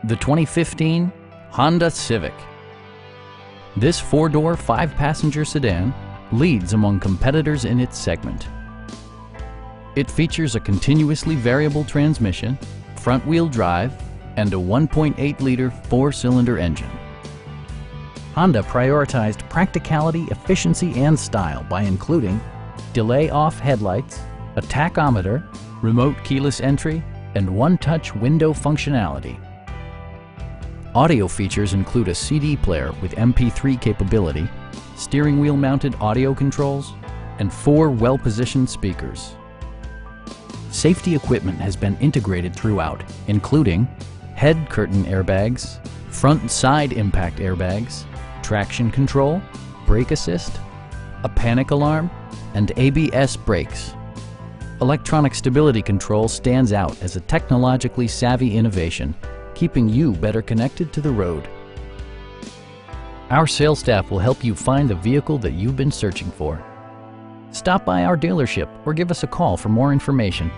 The 2015 Honda Civic. This four-door, five-passenger sedan leads among competitors in its segment. It features a continuously variable transmission, front-wheel drive, and a 1.8-liter four-cylinder engine. Honda prioritized practicality, efficiency, and style by including delay-off headlights, a tachometer, remote keyless entry, and one-touch window functionality. Audio features include a CD player with MP3 capability, steering wheel mounted audio controls, and four well-positioned speakers. Safety equipment has been integrated throughout, including head curtain airbags, front and side impact airbags, traction control, brake assist, a panic alarm, and ABS brakes. Electronic stability control stands out as a technologically savvy innovation, keeping you better connected to the road. Our sales staff will help you find the vehicle that you've been searching for. Stop by our dealership or give us a call for more information.